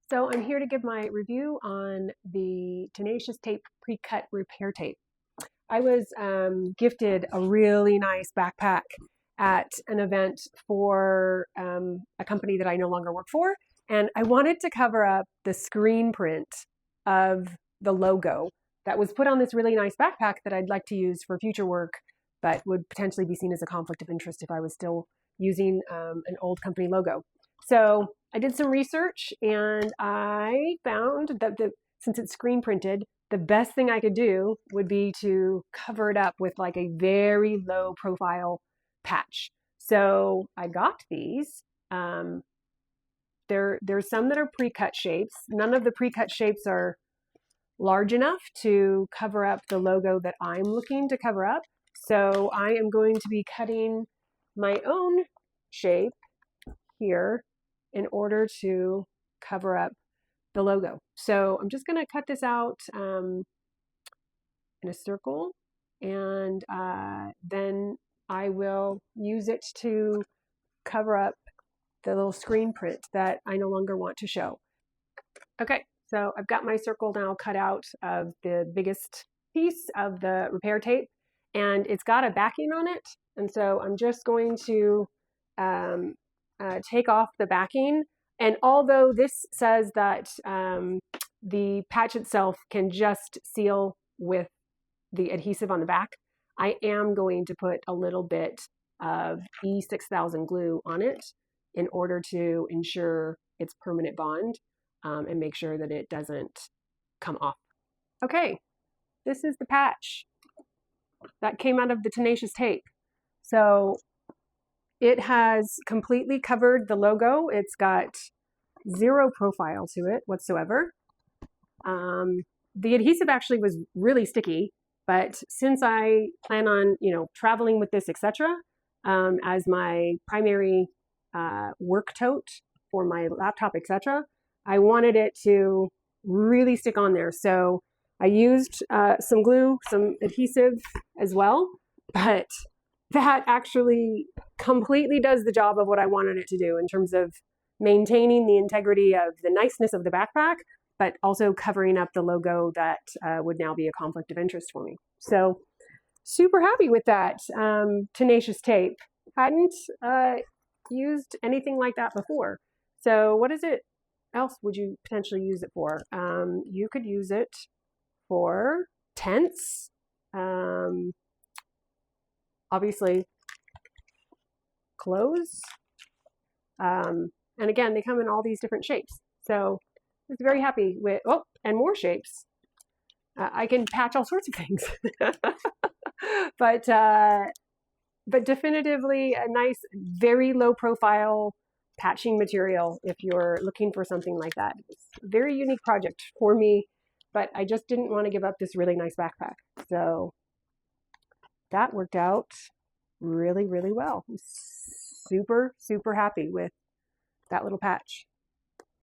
So I'm here to give my review on the Tenacious tape pre-cut repair tape. I was gifted a really nice backpack at an event for a company that I no longer work for, and I wanted to cover up the screen print of the logo that was put on this really nice backpack that I'd like to use for future work, but would potentially be seen as a conflict of interest if I was still using an old company logo. So I did some research and I found that since it's screen printed, the best thing I could do would be to cover it up with like a very low profile patch. So I got these. There's some that are pre-cut shapes. None of the pre-cut shapes are large enough to cover up the logo that I'm looking to cover up. So I am going to be cutting my own shape here in order to cover up the logo. So I'm just going to cut this out in a circle, and then I will use it to cover up the little screen print that I no longer want to show. Okay, so I've got my circle now cut out of the biggest piece of the repair tape, and it's got a backing on it, and so I'm just going to take off the backing. And although this says that the patch itself can just seal with the adhesive on the back, I am going to put a little bit of E6000 glue on it in order to ensure its permanent bond and make sure that it doesn't come off. Okay, this is the patch that came out of the Tenacious tape. So it has completely covered the logo. It's got zero profile to it whatsoever. The adhesive actually was really sticky, but since I plan on, traveling with this, etc., as my primary work tote for my laptop, etc., I wanted it to really stick on there. So I used some glue, some adhesive as well, but that actually completely does the job of what I wanted it to do in terms of maintaining the integrity of the niceness of the backpack, but also covering up the logo that would now be a conflict of interest for me. So super happy with that Tenacious tape. Hadn't used anything like that before. So what else would you potentially use it for? You could use it for tents. Obviously, clothes. And again, they come in all these different shapes. So I was very happy with, and more shapes. I can patch all sorts of things. but definitively a nice, very low profile patching material if you're looking for something like that. It's a very unique project for me, but I just didn't want to give up this really nice backpack. So that worked out really, really well. I'm super, super happy with that little patch.